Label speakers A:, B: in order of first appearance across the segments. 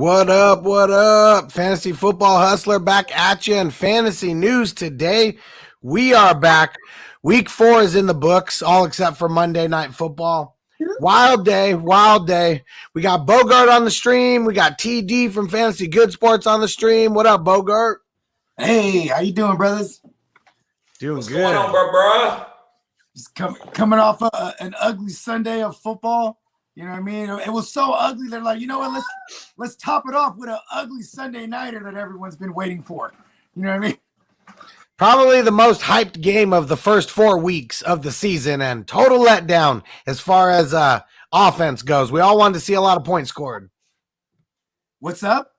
A: What up? What up? Fantasy Football Hustler back at you in fantasy news today. We are back. Week 4 is in the books, all except for Monday Night Football. Wild day, wild day. We got Bogard on the stream. We got TD from Fantasy Good Sports on the stream. What up, Bogard?
B: Hey, how you doing, brothers?
A: Doing
C: What's
A: good.
C: going on, bro?
B: Just coming off an ugly Sunday of football. You know what I mean? It was so ugly. They're like, you know what? Let's top it off with an ugly Sunday nighter that everyone's been waiting for. You know what I mean?
A: Probably the most hyped game of the first 4 weeks of the season and total letdown as far as offense goes. We all wanted to see a lot of points scored.
B: What's up?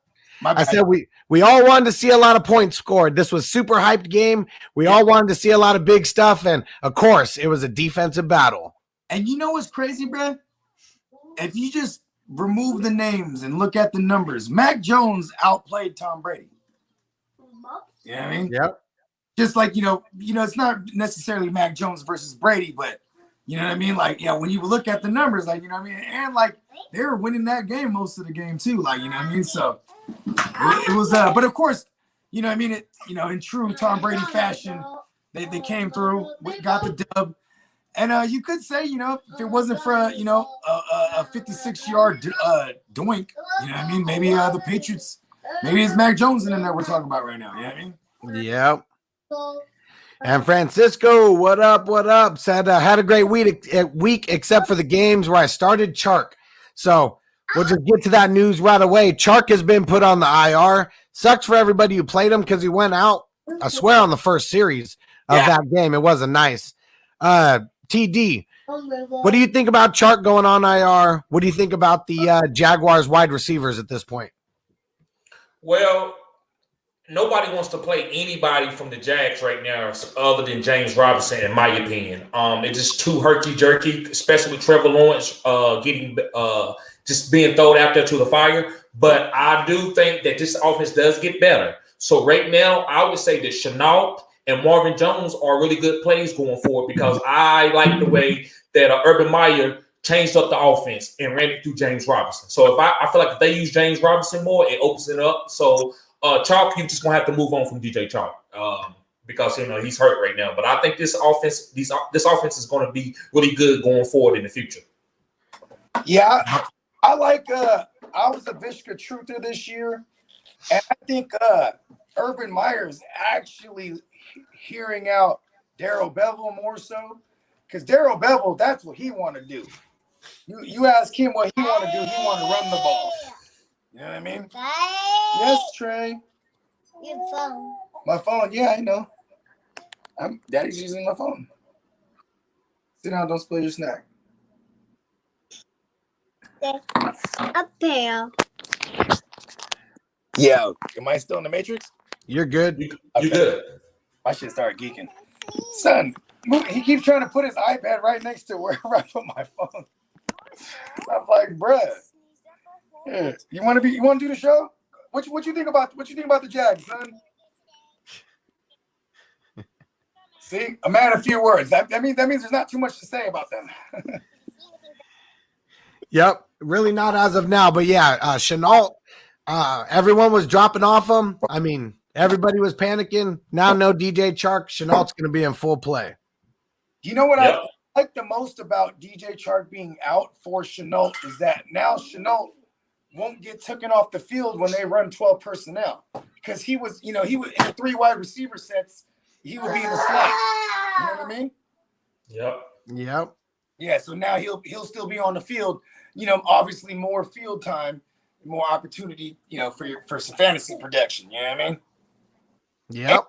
A: I said we all wanted to see a lot of points scored. This was super hyped game. We all wanted to see a lot of big stuff. And, of course, it was a defensive battle.
B: And you know what's crazy, bro? If you just remove the names and look at the numbers, Mac Jones outplayed Tom Brady. You know what I mean?
A: Yep.
B: Just like, you know, it's not necessarily Mac Jones versus Brady, but you know what I mean? Like, yeah, when you look at the numbers, like, you know what I mean? And like they were winning that game most of the game too. Like, you know what I mean? So it was but of course, you know what I mean? In true Tom Brady fashion, they came through, got the dub. And you could say, if it wasn't for, a 56-yard doink, you know what I mean? Maybe the Patriots, maybe it's Mac Jones in there we're talking about right now. You know what I mean?
A: Yep. And Francisco, what up? What up? Said had a great week except for the games where I started Chark. So we'll just get to that news right away. Chark has been put on the IR. Sucks for everybody who played him because he went out, I swear, on the first series of that game. It wasn't nice. TD, what do you think about Chark going on IR? What do you think about the Jaguars wide receivers at this point?
C: Well, nobody wants to play anybody from the Jags right now other than James Robinson, in my opinion. It's just too herky-jerky, especially with Trevor Lawrence just being thrown out there to the fire. But I do think that this offense does get better. So right now, I would say that Chenault and Marvin Jones are really good plays going forward because I like the way that Urban Meyer changed up the offense and ran it through James Robinson. So I feel like if they use James Robinson more, it opens it up. So Chalk, you're just gonna have to move on from DJ Chalk because he's hurt right now. But I think this offense is going to be really good going forward in the future.
B: Yeah, I like. I was a Vishka truther this year, and I think Urban Meyer's actually hearing out Darrell Bevel more so, because Darrell Bevel, that's what he want to do. You ask him what he want to do, he want to run the ball. You know what I mean? Yes, Trey.
D: Your phone.
B: My phone, yeah, I know. Daddy's using my phone. Sit down, don't spill your snack.
D: Up there.
B: Yeah, am I still in the Matrix?
A: You're good.
C: You good.
B: I should start geeking. Son, he keeps trying to put his iPad right next to where I put my phone. I'm like, bruh. Yeah. You want to do the show? What you think about the Jags, son? See, a man of few words. That means there's not too much to say about them.
A: Yep, really not as of now. But yeah, Chenault, everyone was dropping off him. I mean, everybody was panicking. Now no DJ Chark. Chenault's going to be in full play.
B: You know what I like the most about DJ Chark being out for Chenault is that now Chenault won't get taken off the field when they run 12 personnel, because he was in 3 wide receiver sets. He would be in the slot. You know what I mean?
C: Yep.
B: Yeah. So now he'll still be on the field. Obviously more field time, more opportunity. For some fantasy production. You know what I mean?
A: Yep.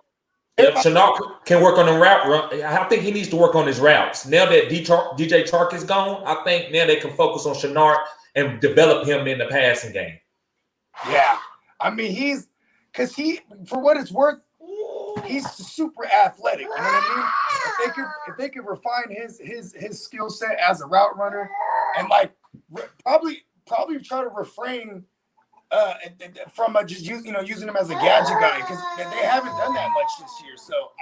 C: Chenault can work on the route run. I think he needs to work on his routes. Now that DJ Chark is gone, I think now they can focus on Chenault and develop him in the passing game.
B: Yeah. I mean, for what it's worth, he's super athletic. You know what I mean? If they could refine his skill set as a route runner and probably try to refrain from just using him as a gadget guy, because they haven't done that much this year. So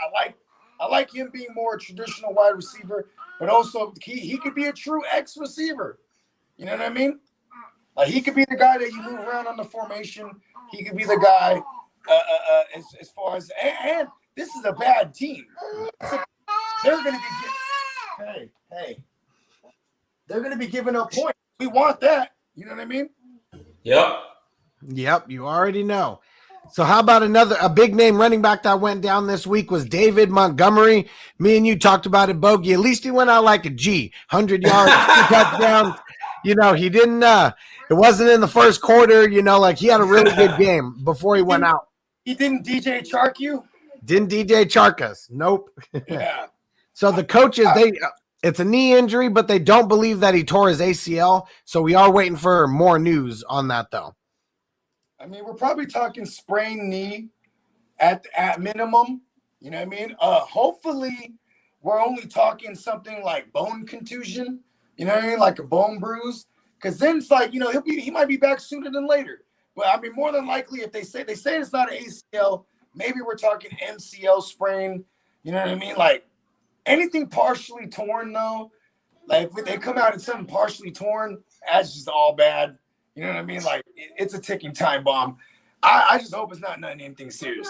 B: I like him being more a traditional wide receiver, but also he could be a true X receiver. You know what I mean? He could be the guy that you move around on the formation. He could be the guy as far as and this is a bad team. They're going to be they're going to be giving up points. We want that. You know what I mean?
C: Yep.
A: You already know. So how about a big name running back that went down this week was David Montgomery. Me and you talked about it, Bogey. At least he went out like a G, 100 yards, 2 touchdowns. He didn't. It wasn't in the first quarter. Like he had a really good game before he went out.
B: He didn't DJ Chark you?
A: Didn't DJ Chark us? Nope.
B: Yeah.
A: So the coaches, it's a knee injury, but they don't believe that he tore his ACL. So we are waiting for more news on that, though.
B: I mean, we're probably talking sprained knee at minimum. You know what I mean? Hopefully, we're only talking something like bone contusion. You know what I mean? Like a bone bruise. Because then it's like, he might be back sooner than later. But I mean, more than likely, if they say it's not an ACL, maybe we're talking MCL sprain. You know what I mean? Like anything partially torn, though. Like if they come out and something partially torn, that's just all bad. You know what I mean? Like it's a ticking time bomb. I just hope it's not anything serious.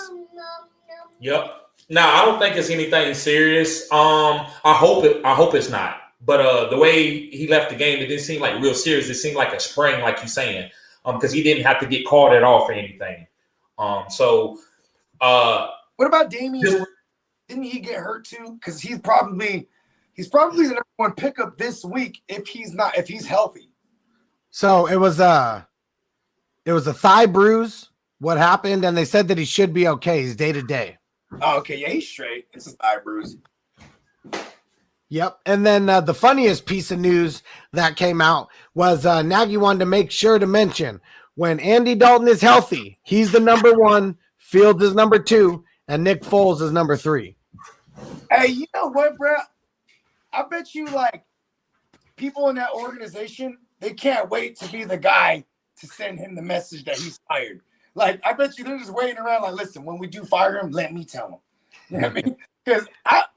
C: Yep. No, I don't think it's anything serious. I hope it's not. But the way he left the game, it didn't seem like real serious. It seemed like a sprain, like you're saying, because he didn't have to get called at all for anything.
B: What about Damian? Didn't he get hurt too? Because he's probably the number one pickup this week if he's healthy.
A: So it was a thigh bruise. What happened? And they said that he should be okay. He's day to day.
B: Oh, okay. Yeah, he's straight. It's a thigh bruise.
A: Yep. And then the funniest piece of news that came out was Nagy wanted to make sure to mention when Andy Dalton is healthy, he's the number 1, Fields is number 2, and Nick Foles is number 3.
B: Hey, you know what, bro? I bet you like people in that organization, they can't wait to be the guy to send him the message that he's fired. Like, I bet you they're just waiting around like, listen, when we do fire him, let me tell him. You know what I mean? Because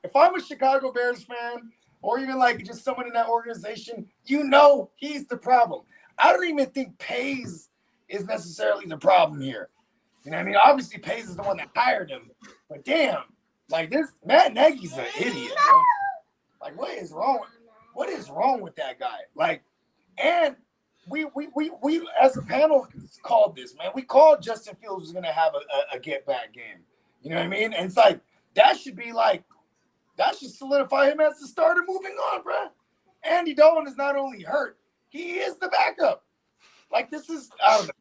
B: if I'm a Chicago Bears fan or even like just someone in that organization, he's the problem. I don't even think Pace is necessarily the problem here. You know what I mean? Obviously, Pace is the one that hired him. But damn, like this, Matt Nagy's an idiot, bro. Like, what is wrong with that guy? Like, and we as a panel called this, man. We called Justin Fields was going to have a get back game. You know what I mean? And it's like that should solidify him as the starter moving on, bro. Andy Dalton is not only hurt, he is the backup. Like this is I don't know.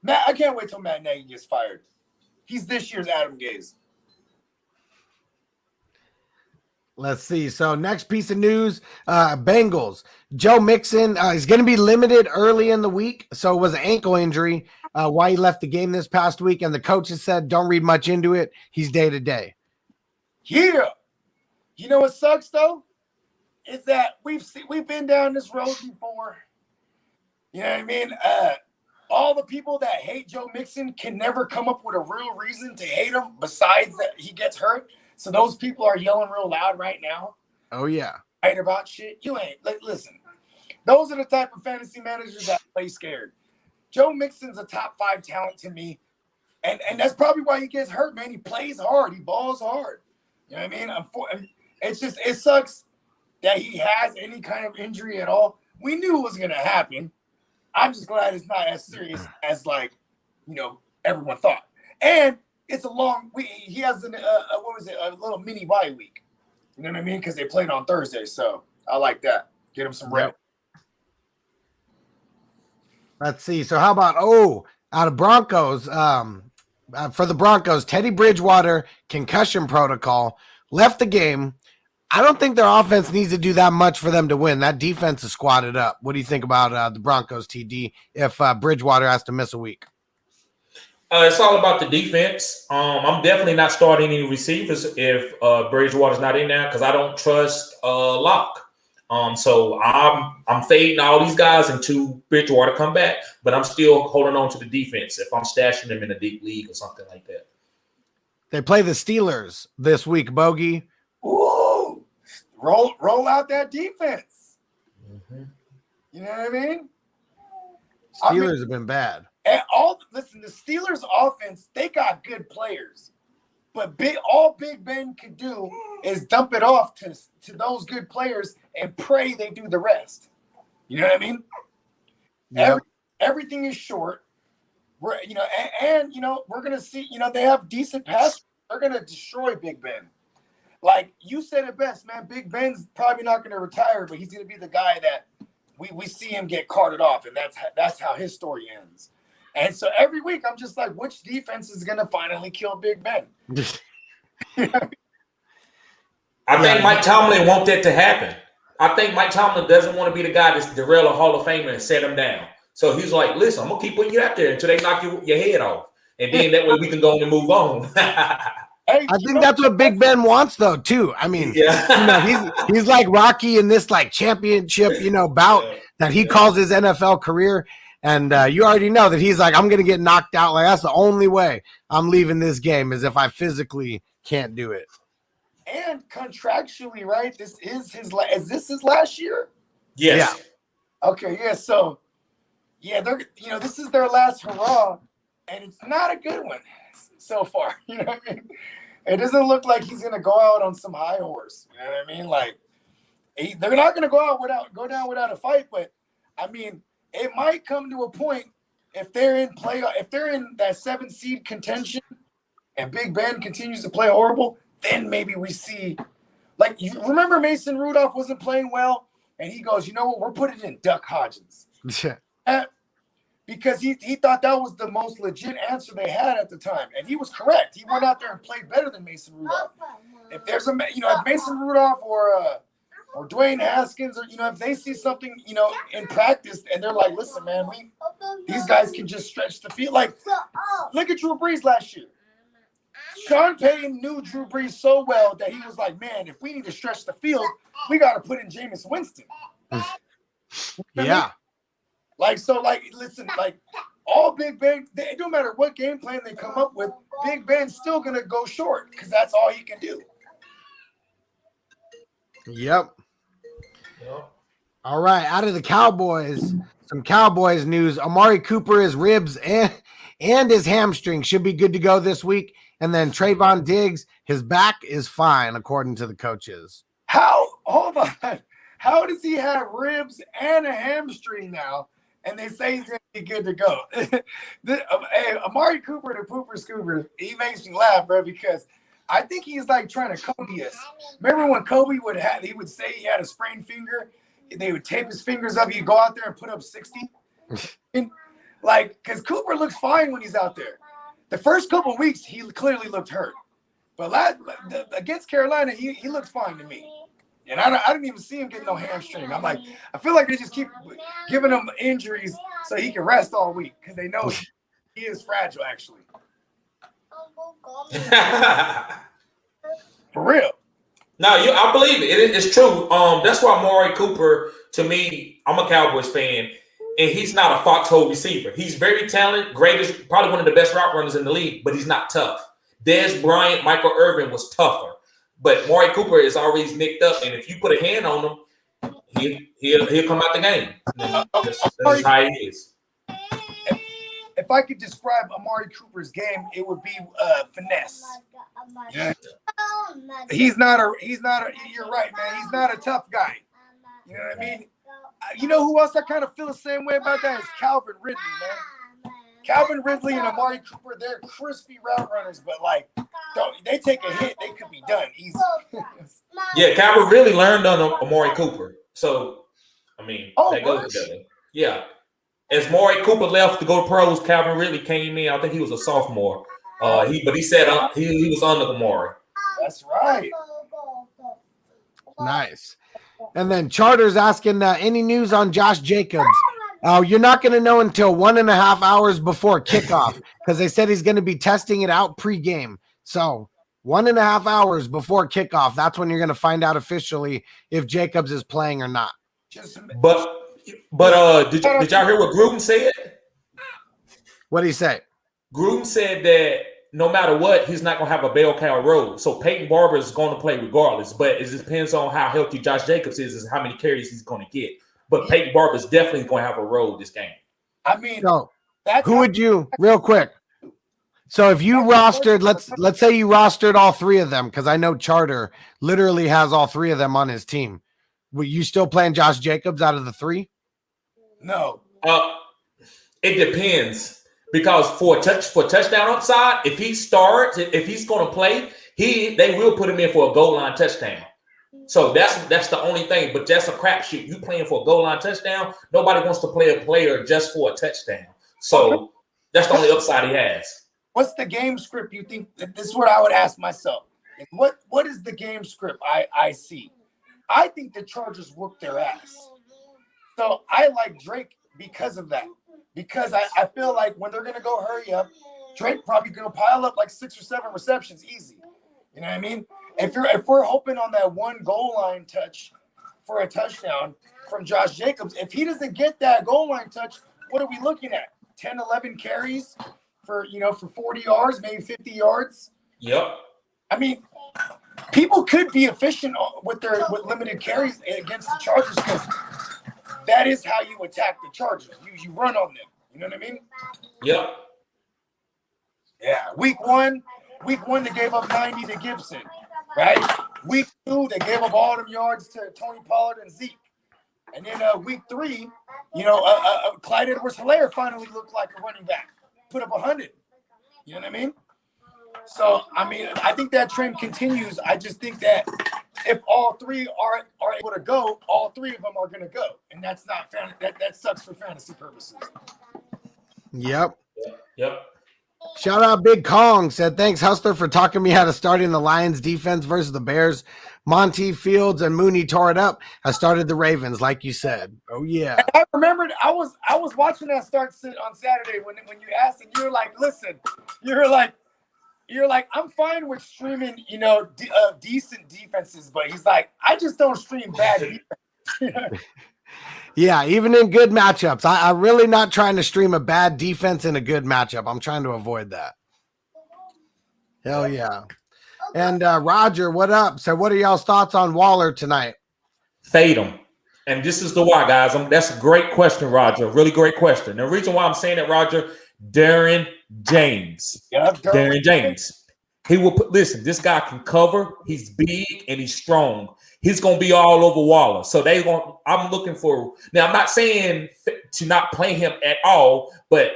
B: Matt, I can't wait till Matt Nagy gets fired. He's this year's Adam Gase.
A: Let's see. So next piece of news, Bengals. Joe Mixon is going to be limited early in the week. So it was an ankle injury why he left the game this past week. And the coaches said, don't read much into it. He's day to day.
B: Yeah. You know what sucks, though? Is that we've been down this road before. You know what I mean? All the people that hate Joe Mixon can never come up with a real reason to hate him besides that he gets hurt. So those people are yelling real loud right now.
A: Oh, yeah.
B: Right about shit. You ain't. Like, listen, those are the type of fantasy managers that play scared. Joe Mixon's a top 5 talent to me. And that's probably why he gets hurt, man. He plays hard. He balls hard. You know what I mean? It sucks that he has any kind of injury at all. We knew it was going to happen. I'm just glad it's not as serious as, like, everyone thought. And it's a long week. He has a little mini bye week. You know what I mean? Because they played on Thursday. So I like that. Get him some rep.
A: Let's see. So how about, out of Broncos, for the Broncos, Teddy Bridgewater, concussion protocol, left the game. I don't think their offense needs to do that much for them to win. That defense is squatted up. What do you think about the Broncos, TD, if Bridgewater has to miss a week?
C: It's all about the defense. I'm definitely not starting any receivers if Bridgewater's not in there because I don't trust Locke. So I'm fading all these guys until Bridgewater come back, but I'm still holding on to the defense if I'm stashing them in a deep league or something like that.
A: They play the Steelers this week, Bogey.
B: Ooh, roll out that defense.
C: Mm-hmm.
B: You know what I mean?
A: Steelers have been bad.
B: And listen, the Steelers offense, they got good players. But all Big Ben could do is dump it off to those good players and pray they do the rest. You know what I mean?
A: Yep.
B: Everything is short. We're we're gonna see. They have decent pass. They're gonna destroy Big Ben. Like you said it best, man. Big Ben's probably not gonna retire, but he's gonna be the guy that we see him get carted off, and that's how his story ends. And so every week I'm just like, which defense is going to finally kill Big Ben?
C: I think Mike Tomlin want that to happen. I think Mike Tomlin doesn't want to be the guy that's derail a Hall of Famer and set him down. So he's like, listen, I'm going to keep putting you out there until they knock your head off. And then that way we can go on and move on.
A: I think that's what Big Ben wants, though, too. I mean, he's like Rocky in this like championship, bout that he calls his NFL career. And you already know that he's like, I'm going to get knocked out. Like, that's the only way I'm leaving this game is if I physically can't do it.
B: And contractually, right? Is this his last year?
C: Yes.
B: Yeah. Okay. Yeah. So, they're this is their last hurrah, and it's not a good one so far. You know what I mean? It doesn't look like he's going to go out on some high horse. You know what I mean? Like, they're not going to go down without a fight. But I mean, it might come to a point if they're in that 7 seed contention and Big Ben continues to play horrible, then maybe we see, like, you remember Mason Rudolph wasn't playing well and he goes, you know what, we're putting in Duck Hodgins. Because he thought that was the most legit answer they had at the time. And he was correct. He went out there and played better than Mason Rudolph. If there's if Mason Rudolph or Dwayne Haskins, or if they see something, in practice, and they're like, "Listen, man, these guys can just stretch the field." Like, look at Drew Brees last year. Sean Payton knew Drew Brees so well that he was like, "Man, if we need to stretch the field, we got to put in Jameis Winston."
A: Yeah.
B: Listen, all Big Ben, it don't matter what game plan they come up with, Big Ben's still gonna go short because that's all he can do.
A: Yep. All right, out of the Cowboys, some Cowboys news. Amari Cooper, his ribs and his hamstring should be good to go this week. And then Trayvon Diggs, his back is fine, according to the coaches.
B: Hold on. How does he have ribs and a hamstring now? And they say he's going to be good to go. Amari Cooper, the Pooper Scooper, he makes me laugh, bro, because I think he's like trying to Kobe us. Remember when Kobe he would say he had a sprained finger? They would tape his fingers up. He'd go out there and put up 60. Because Cooper looks fine when he's out there. The first couple of weeks, he clearly looked hurt. But against Carolina, he looked fine to me. And I didn't even see him get no hamstring. I'm like, I feel like they just keep giving him injuries so he can rest all week because they know he is fragile, actually. For real.
C: No, I believe it. It's true. That's why Amari Cooper, to me, I'm a Cowboys fan, and he's not a foxhole receiver. He's very talented, greatest, probably one of the best route runners in the league, but he's not tough. Dez Bryant, Michael Irvin was tougher. But Amari Cooper is always nicked up, and if you put a hand on him, he'll come out the game. That's how he is.
B: If I could describe Amari Cooper's game, it would be finesse. Yeah. He's not a. You're right, man. He's not a tough guy. You know what I mean? You know who else I kind of feel the same way about that is Calvin Ridley, man. Calvin Ridley and Amari Cooper, they're crispy route runners, but they take a hit, they could be done easy.
C: Yeah, Calvin really learned on Amari Cooper. So, I mean, that goes together. Yeah. As Amari Cooper left to go to pros, Calvin Ridley came in. I think he was a sophomore. He said he was under Amari.
B: That's right.
A: Nice. And then Charter's asking any news on Josh Jacobs. You're not going to know until 1.5 hours before kickoff because they said he's going to be testing it out pregame. So 1.5 hours before kickoff, that's when you're going to find out officially if Jacobs is playing or not.
C: But did y'all hear what Gruden said?
A: What did he say?
C: Gruden said that no matter what, he's not going to have a bell cow role. So Peyton Barber is going to play regardless, but it just depends on how healthy Josh Jacobs is how many carries he's going to get. But Peyton Barber is definitely going to have a role this game.
B: I mean,
A: So
B: that's
A: who would you real quick? So if you rostered, let's say you rostered all three of them, because I know Charter literally has all three of them on his team. Were you still playing Josh Jacobs out of the three?
B: No.
C: It depends, because for touchdown upside, if he starts, if he's going to play, they will put him in for a goal line touchdown. So that's the only thing. But that's a crapshoot. You playing for a goal line touchdown? Nobody wants to play a player just for a touchdown. So that's the only upside he has.
B: What's the game script you think? This is what I would ask myself. What is the game script I see? I think the Chargers whoop their ass. So I like Drake because of that. Because I feel like when they're going to go hurry up, Drake probably going to pile up like 6 or 7 receptions easy. You know what I mean? If we're hoping on that one goal line touch for a touchdown from Josh Jacobs, if he doesn't get that goal line touch, what are we looking at? 10, 11 carries for 40 yards, maybe 50 yards?
C: Yep.
B: I mean, people could be efficient with limited carries against the Chargers because that is how you attack the Chargers. You run on them. You know what I mean?
C: Yep.
B: Yeah. Week one, they gave up 90 to Gibson, right? Week 2, they gave up all them yards to Tony Pollard and Zeke. And then week 3, Clyde Edwards-Helaire finally looked like a running back. Put up 100. You know what I mean? So, I mean, I think that trend continues. I just think that if all three are able to go, all three of them are going to go. And that's not that sucks for fantasy purposes.
A: Yep.
C: Yep.
A: Shout out Big Kong, said, thanks, Hustler, for talking me out of starting the Lions defense versus the Bears. Monty, Fields, and Mooney tore it up. I started the Ravens, like you said. Oh, yeah.
B: And I remembered I was watching that start on Saturday when you asked, and you were like, listen, you're like, I'm fine with streaming, decent defenses, but he's like, I just don't stream bad defense.
A: Yeah, even in good matchups. I'm really not trying to stream a bad defense in a good matchup. I'm trying to avoid that. Hell yeah. And Roger, what up? So what are y'all's thoughts on Waller tonight?
C: Fade him. And this is the why, guys. That's a great question, Roger. Really great question. The reason why I'm saying that, Roger, Darren James.
B: Yep,
C: Darren James. He will listen, this guy can cover. He's big and he's strong. He's going to be all over Waller. So I'm looking for, now I'm not saying to not play him at all, but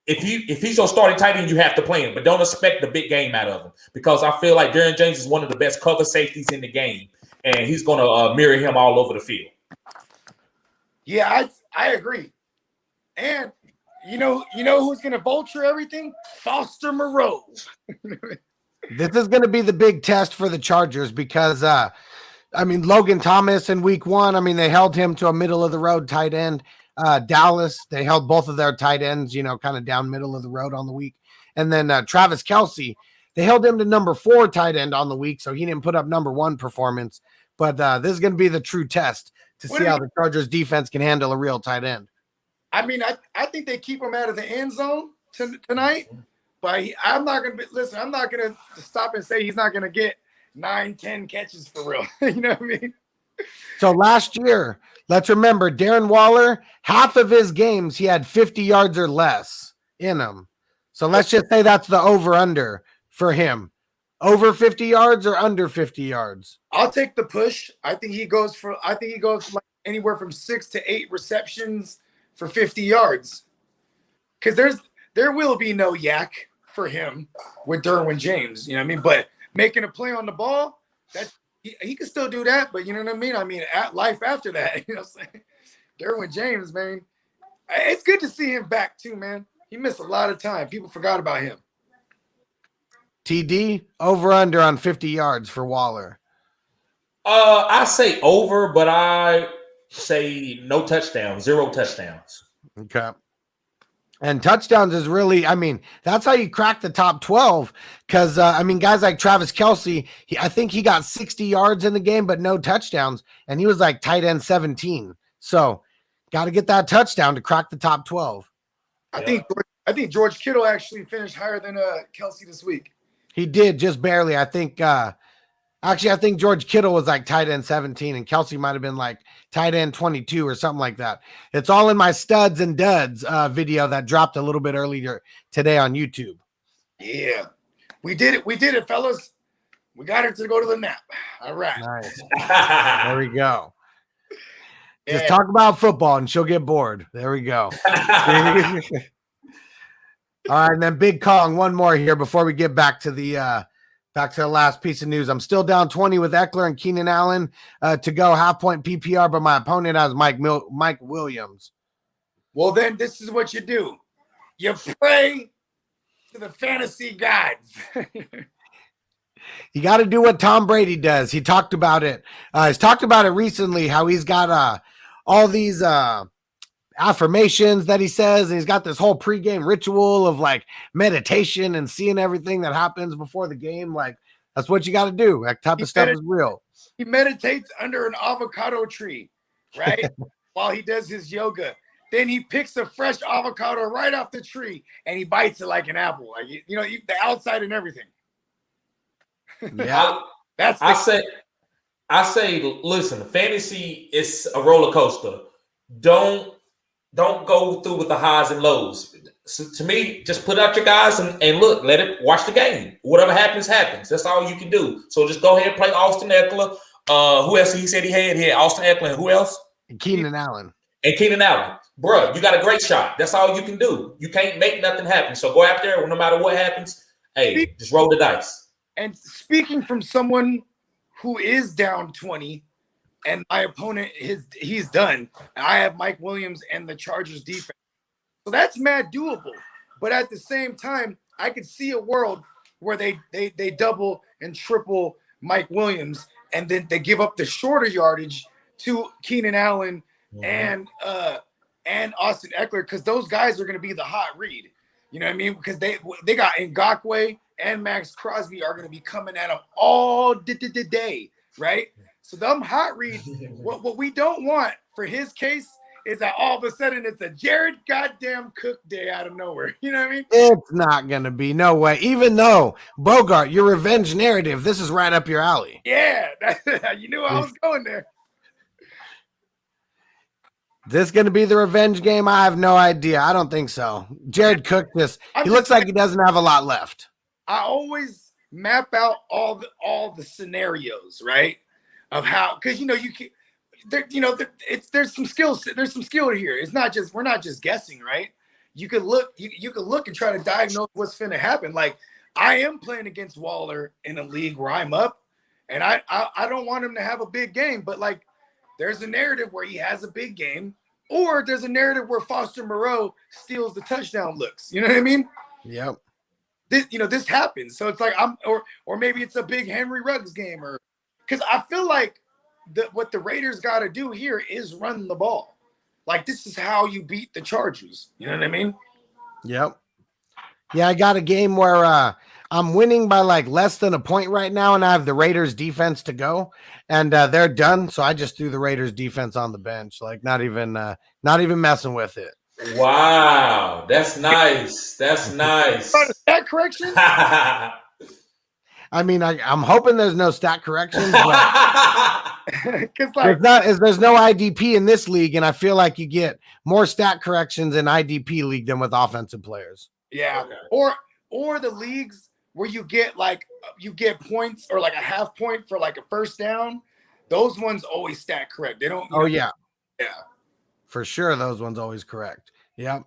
C: if he's your starting tight end, you have to play him, but don't expect the big game out of him, because I feel like Darren James is one of the best cover safeties in the game, and he's going to mirror him all over the field.
B: Yeah, I agree. And you know who's going to vulture everything? Foster Moreau.
A: This is going to be the big test for the Chargers because, Logan Thomas in week 1, they held him to a middle-of-the-road tight end. Dallas, they held both of their tight ends, kind of down middle of the road on the week. And then Travis Kelce, they held him to number 4 tight end on the week, so he didn't put up number 1 performance. But this is going to be the true test to see how the Chargers defense can handle a real tight end.
B: I think they keep him out of the end zone tonight. But I'm not going to stop and say he's not going to get 9-10 catches for real. You know what I mean?
A: So last year, let's remember, Darren Waller, half of his games, he had 50 yards or less in them. So let's just say that's the over-under for him. Over 50 yards or under 50 yards?
B: I'll take the push. I think he goes like anywhere from 6 to 8 receptions for 50 yards. Because there will be no yak for him with Derwin James, you know what I mean? But making a play on the ball, he can still do that, but you know what I mean? At life after that, you know what I'm saying? Derwin James, man, it's good to see him back too, man. He missed a lot of time. People forgot about him.
A: TD, over under on 50 yards for Waller.
C: I say over, but I say no touchdowns, 0 touchdowns.
A: Okay. And touchdowns is really, that's how you crack the top 12. Because, guys like Travis Kelce, I think he got 60 yards in the game, but no touchdowns. And he was like tight end 17. So, got to get that touchdown to crack the top 12.
B: I think George Kittle actually finished higher than Kelce this week.
A: He did, just barely. I think Actually, I think George Kittle was like tight end 17 and Kelsey might have been like tight end 22 or something like that. It's all in my studs and duds video that dropped a little bit earlier today on YouTube.
B: Yeah. We did it, fellas. We got her to go to the nap. All right.
A: Nice. There we go.
B: Yeah.
A: Just talk about football and she'll get bored. There we go. All right, and then Big Kong, one more here before we get back to the last piece of news. I'm still down 20 with Eckler and Keenan Allen to go half-point PPR, but my opponent has Mike Williams.
B: Well, then this is what you do. You pray to the fantasy gods.
A: You got to do what Tom Brady does. He talked about it. He's talked about it recently, how he's got all these affirmations that he says, and he's got this whole pregame ritual of like meditation and seeing everything that happens before the game. Like, that's what you got to do. That type of stuff is real.
B: He meditates under an avocado tree, right? While he does his yoga. Then he picks a fresh avocado right off the tree and he bites it like an apple. Like, the outside and everything.
A: Yeah.
C: I say, listen, fantasy is a roller coaster. Don't go through with the highs and lows. So to me, just put out your guys and look, watch the game. Whatever happens, happens. That's all you can do. So just go ahead and play Austin Eckler. Who else he said he had? He had Austin Eckler and who else?
A: And Keenan Allen.
C: And Keenan Allen. Bro, you got a great shot. That's all you can do. You can't make nothing happen. So go out there, no matter what happens, hey, just roll the dice.
B: And speaking from someone who is down 20, and my opponent he's done. I have Mike Williams and the Chargers defense. So that's mad doable. But at the same time, I could see a world where they double and triple Mike Williams, and then they give up the shorter yardage to Keenan Allen and Austin Eckler, because those guys are going to be the hot read. You know what I mean? Because they got Ngakoue and Max Crosby are going to be coming at them all day, right? So them hot reads, what we don't want for his case is that all of a sudden it's a Jared goddamn Cook day out of nowhere. You know what I mean?
A: It's not going to be. No way. Even though, Bogart, your revenge narrative, this is right up your alley.
B: Yeah. You knew I was going there.
A: This going to be the revenge game? I have no idea. I don't think so. Jared Cook, he looks like he doesn't have a lot left.
B: I always map out all the scenarios, right? Of how, because you can, there's some skills. There's some skill here. It's not just, we're not just guessing, right? You could look, you could look and try to diagnose what's finna happen. Like, I am playing against Waller in a league where I'm up, and I don't want him to have a big game, but like, there's a narrative where he has a big game, or there's a narrative where Foster Moreau steals the touchdown looks. You know what I mean?
A: Yep.
B: This happens. So it's like or maybe it's a big Henry Ruggs game, or because I feel like what the Raiders got to do here is run the ball. Like, this is how you beat the Chargers. You know what I mean?
A: Yep. Yeah, I got a game where I'm winning by like less than a point right now, and I have the Raiders defense to go, and they're done. So I just threw the Raiders defense on the bench, like not even messing with it.
C: Wow, that's nice. That's nice.
B: That correction?
A: I mean, I'm hoping there's no stat corrections, but
B: because like
A: there's no IDP in this league, and I feel like you get more stat corrections in IDP league than with offensive players.
B: Yeah,
C: okay.
B: or the leagues where you get points or like a half point for like a first down. Those ones always stat correct. They don't.
A: Yeah.
B: Yeah.
A: For sure, those ones always correct. Yep.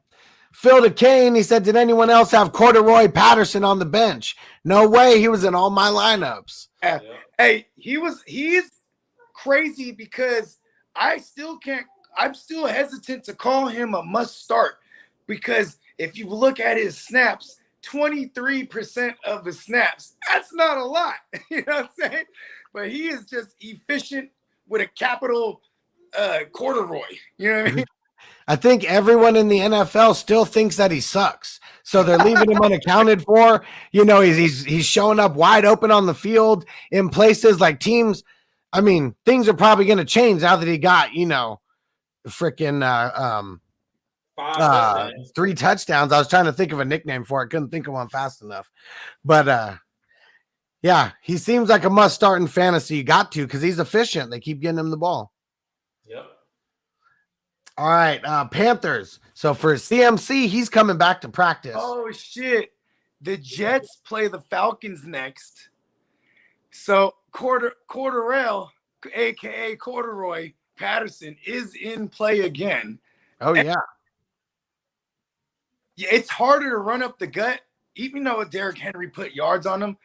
A: Phil DeCane, he said, did anyone else have Corduroy Patterson on the bench? No way. He was in all my lineups.
B: Yeah. Hey, he's crazy because I'm still hesitant to call him a must start, because if you look at his snaps, 23% of the snaps, that's not a lot. You know what I'm saying? But he is just efficient with a capital corduroy. You know what I mean?
A: I think everyone in the NFL still thinks that he sucks. So they're leaving him unaccounted for. He's showing up wide open on the field in places like teams. I mean, things are probably going to change now that he got, freaking 3 touchdowns. I was trying to think of a nickname for it. Couldn't think of one fast enough. But Yeah, he seems like a must start in fantasy. You got to because he's efficient. They keep getting him the ball.
C: Yep.
A: All right, Panthers. So for CMC, he's coming back to practice.
B: Oh, shit. The Jets play the Falcons next. So Cordarrelle, a.k.a. Corduroy Patterson, is in play again.
A: Oh, yeah.
B: Yeah, it's harder to run up the gut. Even though Derrick Henry put yards on them,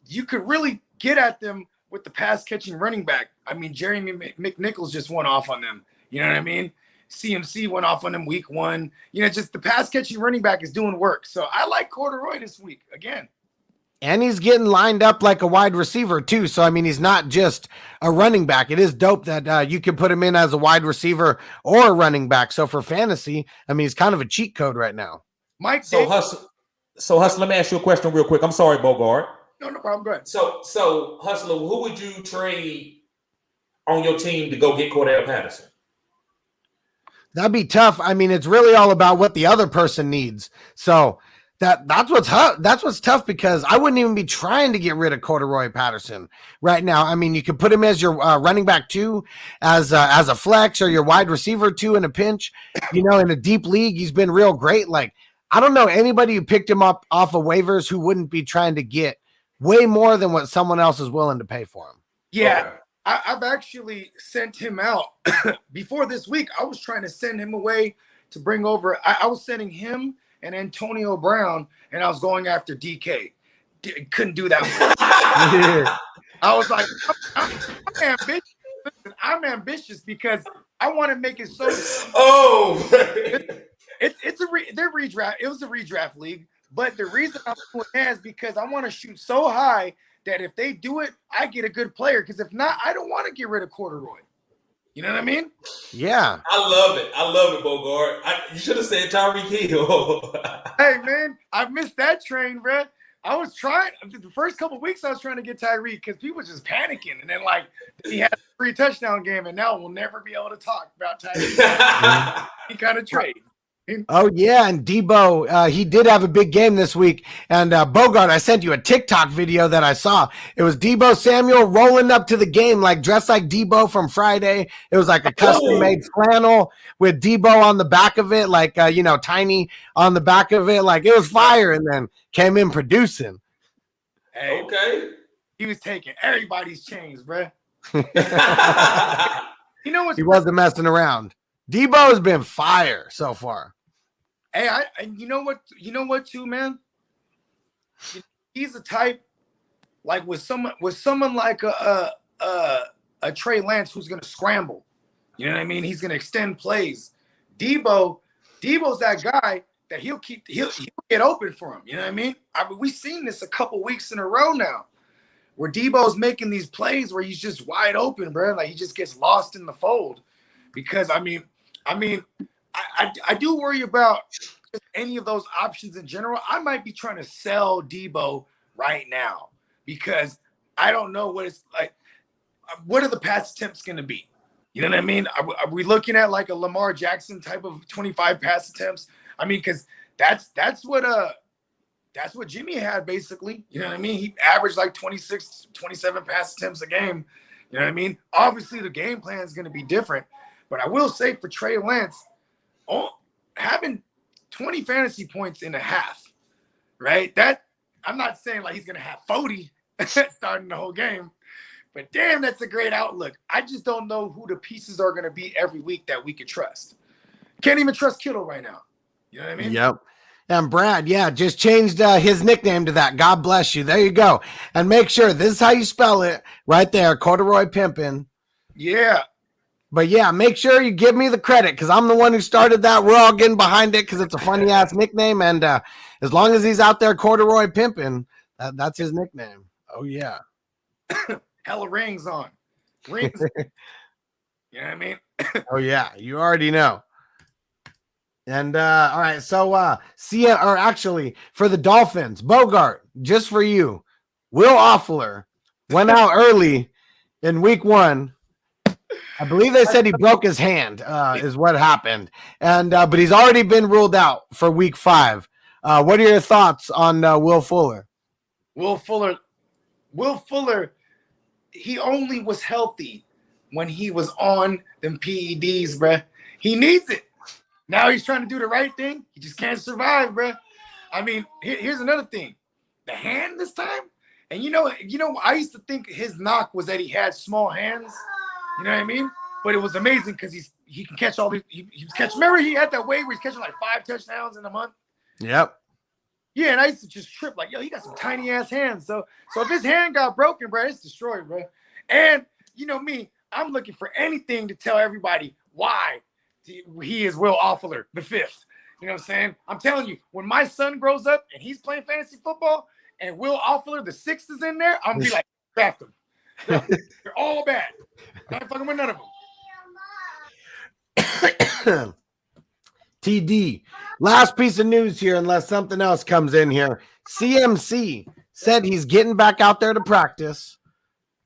B: you could really get at them with the pass-catching running back. I mean, Jeremy McNichols just went off on them. You know what I mean? CMC went off on them week 1. You know, just the pass-catching running back is doing work. So I like Corduroy this week again.
A: And he's getting lined up like a wide receiver, too. So, I mean, he's not just a running back. It is dope that you can put him in as a wide receiver or a running back. So, for fantasy, I mean, he's kind of a cheat code right now.
B: Mike,
C: So Hustler, let me ask you a question real quick. I'm sorry, Bogard.
B: No problem. Go ahead.
C: So Hustler, who would you trade on your team to go get Cordell Patterson?
A: That'd be tough. I mean, it's really all about what the other person needs. So that's what's tough because I wouldn't even be trying to get rid of Corduroy Patterson right now. I mean, you could put him as your running back 2, as a flex, or your wide receiver 2 in a pinch. You know, in a deep league, he's been real great. Like, I don't know anybody who picked him up off of waivers who wouldn't be trying to get way more than what someone else is willing to pay for him.
B: Yeah.
C: Okay.
B: I've actually sent him out before this week. I was trying to send him away to bring over. I was sending him and Antonio Brown, and I was going after DK. Couldn't do that. I was like, I'm ambitious. Listen, I'm ambitious because I want to make it so.
C: Oh,
B: they're redraft. It was a redraft league, but the reason I'm doing that is because I want to shoot so high that if they do it, I get a good player. Because if not, I don't want to get rid of Corduroy. You know what I mean?
A: Yeah.
C: I love it, Bogard. You should have said Tyreek Hill.
B: Hey, man, I missed that train, bro. I was trying the first couple of weeks. I was trying to get Tyreek because people were just panicking, and then he had a 3 touchdown game, and now we'll never be able to talk about Tyreek. He kind of trade.
A: Oh, yeah, and Debo, he did have a big game this week. And Bogart, I sent you a TikTok video that I saw. It was Debo Samuel rolling up to the game, like dressed like Debo from Friday. It was like a custom-made flannel with Debo on the back of it, like, Tiny on the back of it. Like, it was fire, and then came in producing.
B: Hey,
C: Okay.
B: he was taking everybody's chains, bro. You know what's
A: He wasn't messing around. Debo has been fire so far.
B: Hey, you know what too, man? He's the type like with someone like a Trey Lance who's gonna scramble. You know what I mean? He's gonna extend plays. Debo's that guy that he'll get open for him. You know what I mean? We've seen this a couple weeks in a row now, where Debo's making these plays where he's just wide open, bro. Like he just gets lost in the fold. Because I do worry about any of those options in general. I might be trying to sell Debo right now because I don't know what it's like. What are the pass attempts going to be? You know what I mean? Are we looking at like a Lamar Jackson type of 25 pass attempts? I mean, because that's what Jimmy had basically. You know what I mean? He averaged like 26, 27 pass attempts a game. You know what I mean? Obviously, the game plan is going to be different. But I will say for Trey Lance, having 20 fantasy points in a half, right? That I'm not saying like he's going to have 40 starting the whole game. But damn, that's a great outlook. I just don't know who the pieces are going to be every week that we could trust. Can't even trust Kittle right now. You know what I mean?
A: Yep. And Brad, just changed his nickname to that. God bless you. There you go. And make sure this is how you spell it right there. Corduroy Pimpin'.
B: Yeah.
A: But make sure you give me the credit because I'm the one who started that. We're all getting behind it because it's a funny ass nickname. And as long as he's out there Corduroy Pimpin', that's his nickname. Oh, yeah.
B: Hella rings on. Rings. You know what I mean?
A: Oh, yeah. You already know. And all right. So actually for the Dolphins, Bogart, just for you, Will Offler went out early in week 1. I believe they said he broke his hand is what happened. And but he's already been ruled out for week 5. What are your thoughts on Will Fuller?
B: Will Fuller, Will Fuller, he only was healthy when he was on them PEDs, bruh. He needs it. Now he's trying to do the right thing. He just can't survive, bruh. I mean, here's another thing. The hand this time, and you know, I used to think his knock was that he had small hands. You know what I mean? But it was amazing because he can catch all these. He was catching. Remember, he had that way where he's catching like 5 touchdowns in a month.
A: Yep.
B: Yeah, and I used to just trip like, yo, he got some tiny ass hands. So if his hand got broken, bro, it's destroyed, bro. And you know me, I'm looking for anything to tell everybody why he is Will Fuller the 5th. You know what I'm saying? I'm telling you, when my son grows up and he's playing fantasy football and Will Fuller the 6th is in there, I'm gonna be like, draft him. No, they're all bad. I ain't fucking with none of them.
A: TD. Last piece of news here, unless something else comes in here. CMC said he's getting back out there to practice.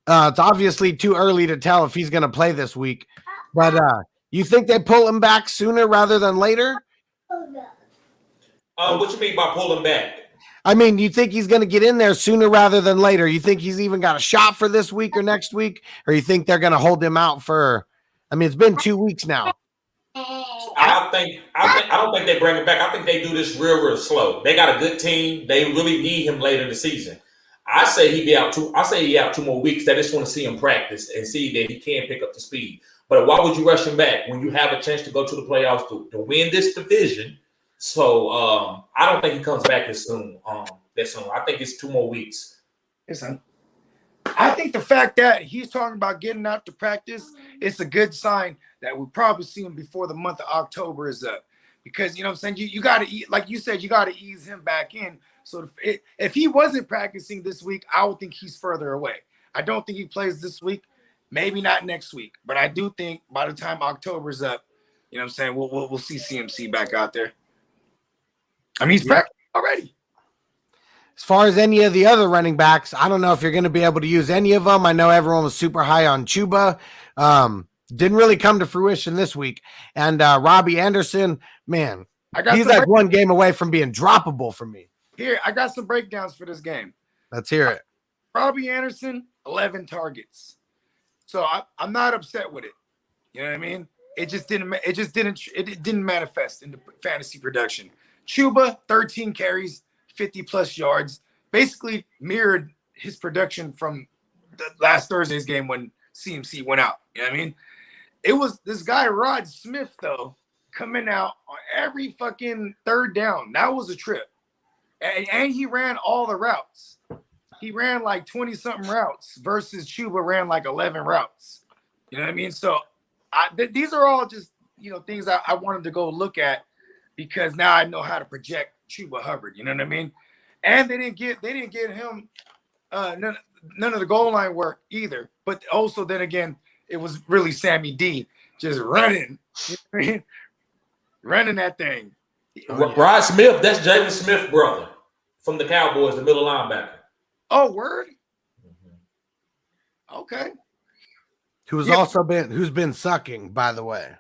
A: It's obviously too early to tell if he's going to play this week. But you think they pull him back sooner rather than later?
C: What you mean by pulling back?
A: I mean, you think he's going to get in there sooner rather than later? You think he's even got a shot for this week or next week? Or you think they're going to hold him out for, I mean, it's been 2 weeks now.
C: I don't think they bring him back. I think they do this real slow. They got a good team. They really need him later in the season. I say he out 2 more weeks. They just want to see him practice and see that he can pick up the speed. But why would you rush him back when you have a chance to go to the playoffs to win this division? So I don't think he comes back as soon. That soon. I think it's 2 more weeks.
B: Listen, I think the fact that he's talking about getting out to practice, it's a good sign that we'll probably see him before the month of October is up. Because, you know what I'm saying, you got to, like you said, you got to ease him back in. So if he wasn't practicing this week, I would think he's further away. I don't think he plays this week, maybe not next week. But I do think by the time October's up, you know what I'm saying, we'll see CMC back out there. I mean, he's practicing already.
A: As far as any of the other running backs, I don't know if you're going to be able to use any of them. I know everyone was super high on Chuba. Didn't really come to fruition this week. And Robbie Anderson, man, he's like 1 game away from being droppable for me.
B: Here, I got some breakdowns for this game.
A: Let's hear it.
B: Robbie Anderson, 11 targets. So I'm not upset with it. You know what I mean? It didn't manifest in the fantasy production. Chuba, 13 carries, 50+ yards, basically mirrored his production from the last Thursday's game when CMC went out. You know what I mean? It was this guy, Rod Smith, though, coming out on every fucking 3rd down. That was a trip. And he ran all the routes. He ran like 20-something routes versus Chuba ran like 11 routes. You know what I mean? So these are all just, you know, things I wanted to go look at because now I know how to project Chuba Hubbard. You know what I mean? And they didn't get him none of the goal line work either. But also then again, it was really Sammy D just running. You know what I mean? Running that thing.
C: Rod Smith, that's Jalen Smith's brother from the Cowboys, the middle linebacker.
B: Oh, word? Okay.
A: Who's been sucking, by the way.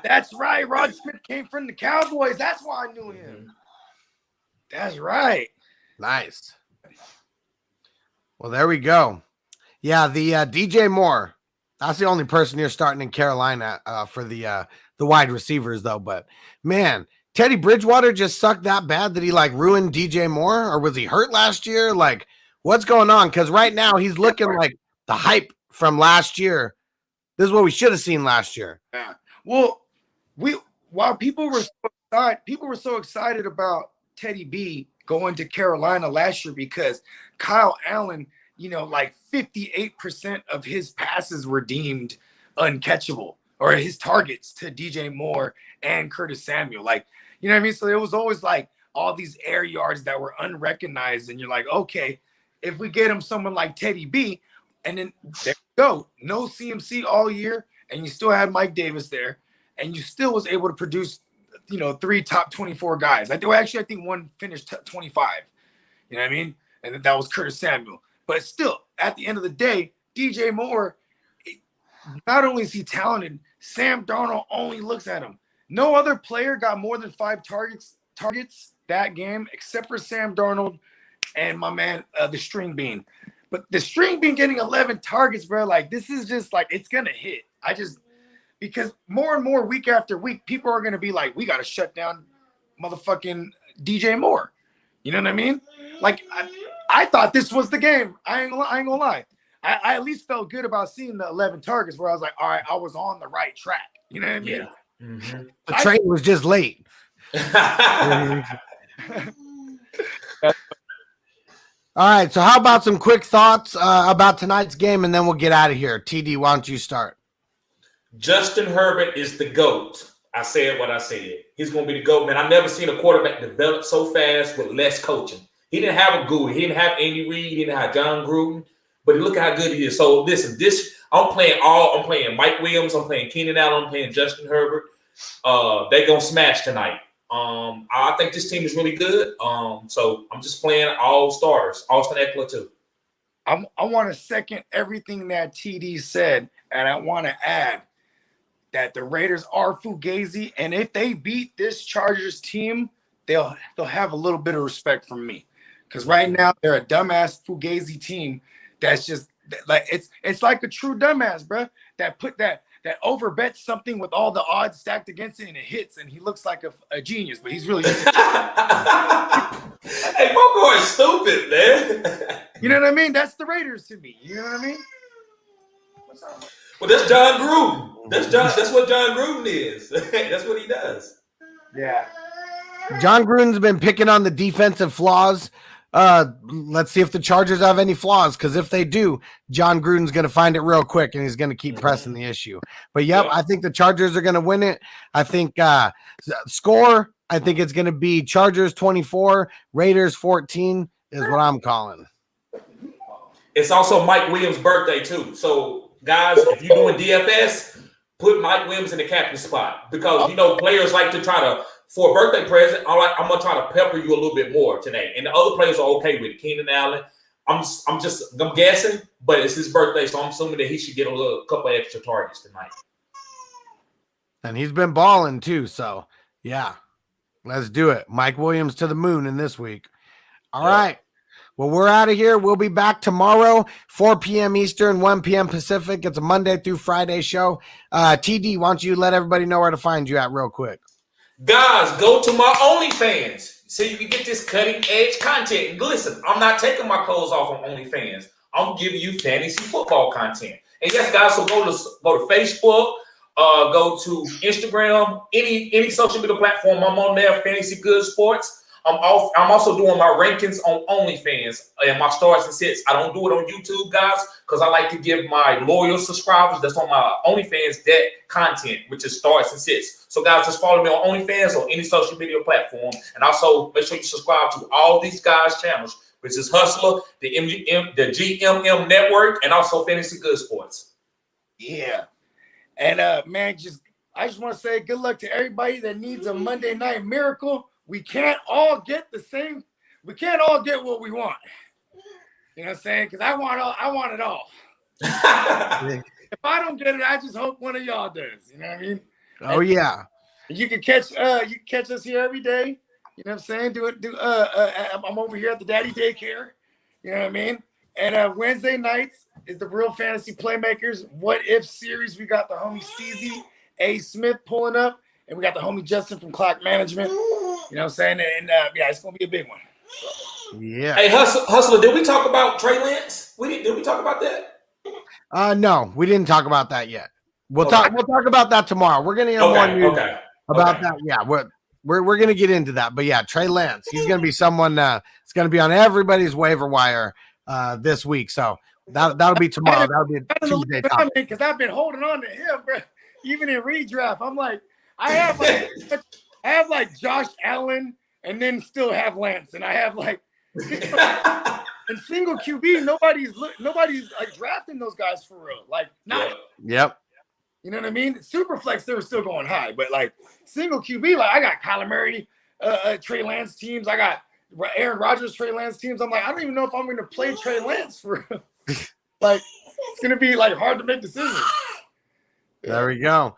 B: That's right. Rod Smith came from the Cowboys. That's why I knew him. That's right.
A: Nice. Well, there we go. Yeah, the DJ Moore. That's the only person you're starting in Carolina for the wide receivers, though. But man, Teddy Bridgewater just sucked that bad that he like ruined DJ Moore, or was he hurt last year? Like, what's going on? Because right now he's looking like the hype from last year. This is what we should have seen last year.
B: Yeah. Well, while people were so excited about Teddy B going to Carolina last year because Kyle Allen, you know, like 58% of his passes were deemed uncatchable, or his targets to DJ Moore and Curtis Samuel. Like, you know what I mean? So it was always like all these air yards that were unrecognized. And you're like, okay, if we get him someone like Teddy B, and then there you go, no CMC all year, and you still had Mike Davis there, and you still was able to produce, you know, 3 top 24 guys. Like, I think one finished 25. You know what I mean? And that was Curtis Samuel. But still, at the end of the day, DJ Moore, not only is he talented, Sam Darnold only looks at him. No other player got more than 5 targets that game except for Sam Darnold and my man, the String Bean. But the String Bean getting 11 targets, bro, like this is just like it's gonna hit. Because more and more week after week, people are gonna be like, we gotta shut down motherfucking DJ Moore. You know what I mean? Like I thought this was the game. I ain't gonna lie. I at least felt good about seeing the 11 targets where I was like, all right, I was on the right track. You know what I mean?
C: Yeah. Mm-hmm.
A: The train was just late. All right, so how about some quick thoughts about tonight's game, and then we'll get out of here. TD, why don't you start?
C: Justin Herbert is the GOAT. I said what I said. He's going to be the GOAT, man. I've never seen a quarterback develop so fast with less coaching. He didn't have a Goody. He didn't have Andy Reid. He didn't have John Gruden. But look at how good he is. So listen, I'm playing Mike Williams. I'm playing Keenan Allen. I'm playing Justin Herbert. They're going to smash tonight. I think this team is really good. So I'm just playing all starters. Austin Eckler too.
B: I want to second everything that TD said, and I want to add that the Raiders are fugazi, and if they beat this Chargers team, they'll have a little bit of respect from me, because right now they're a dumbass fugazi team that's just like it's like a true dumbass, bro. That overbets something with all the odds stacked against it and it hits, and he looks like a genius, but he's really
C: hey, Bogard is stupid, man.
B: You know what I mean? That's the Raiders to me. You know what I mean? What's up?
C: Well, that's John Gruden. That's what John Gruden is. That's what he does.
B: Yeah.
A: John Gruden's been picking on the defensive flaws. Let's see if the Chargers have any flaws, because if they do, John Gruden's going to find it real quick, and he's going to keep pressing the issue. But, yep, I think the Chargers are going to win it. I think score, I think it's going to be Chargers 24, Raiders 14 is what I'm calling.
C: It's also Mike Williams' birthday, too. So, guys, if you're doing DFS, put Mike Williams in the captain spot, because, players like to try to – for a birthday present, I'm going to try to pepper you a little bit more today. And the other players are okay with it. Keenan Allen, I'm guessing, but it's his birthday, so I'm assuming that he should get a couple extra targets tonight.
A: And he's been balling too, so yeah. Let's do it. Mike Williams to the moon in this week. All right. Well, we're out of here. We'll be back tomorrow, 4 p.m. Eastern, 1 p.m. Pacific. It's a Monday through Friday show. TD, why don't you let everybody know where to find you at real quick?
C: Guys, go to my OnlyFans so you can get this cutting-edge content. And listen, I'm not taking my clothes off on OnlyFans. I'm giving you fantasy football content. And yes, guys, so go to Facebook, go to Instagram, any social media platform. I'm on there, Fantasy Good Sports. I'm also doing my rankings on OnlyFans and my stars and sits. I don't do it on YouTube, guys, because I like to give my loyal subscribers that's on my OnlyFans that content, which is stars and sits. So, guys, just follow me on OnlyFans or any social media platform. And also make sure you subscribe to all these guys' channels, which is Hustler, the GMM Network, and also Fantasy Good Sports.
B: Yeah. And, man, I just want to say good luck to everybody that needs a Monday night miracle. We can't all get the same. We can't all get what we want. You know what I'm saying? Because I want it all. If I don't get it, I just hope one of y'all does. You know what I mean?
A: Oh, yeah.
B: You can catch us here every day. You know what I'm saying? I'm over here at the daddy daycare. You know what I mean? And Wednesday nights is the Real Fantasy Playmakers What If series. We got the homie Steezy A. Smith pulling up, and we got the homie Justin from Clock Management. You know what I'm saying? And yeah, it's gonna be a big one.
A: Yeah.
C: Hey, Hustler, did we talk about Trey Lance? Did we talk about that?
A: No, we didn't talk about that yet. We'll talk about that tomorrow. We're gonna hear more news about that. Yeah, we're gonna get into that. But yeah, Trey Lance, he's gonna be someone it's gonna be on everybody's waiver wire this week. So that'll be tomorrow. That'll be a Tuesday topic.
B: Because I've been holding on to him, bro. Even in redraft, I'm like, I have like Josh Allen, and then still have Lance, and I have like in single QB, nobody's like drafting those guys for real. Like, not.
A: Yep.
B: You know what I mean? Superflex, they were still going high, but like single QB, like I got Kyler Murray, Trey Lance teams. I got Aaron Rodgers, Trey Lance teams. I'm like, I don't even know if I'm going to play Trey Lance for real. Like, it's going to be like hard to make decisions.
A: There we go.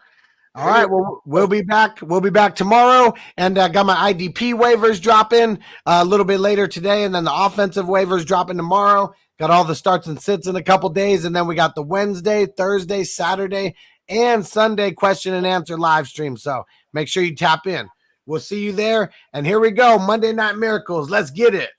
A: All right. Well, we'll be back. We'll be back tomorrow, and got my IDP waivers dropping a little bit later today, and then the offensive waivers dropping tomorrow. Got all the starts and sits in a couple days, and then we got the Wednesday, Thursday, Saturday, and Sunday question and answer live stream. So make sure you tap in. We'll see you there. And here we go. Monday Night Miracles. Let's get it.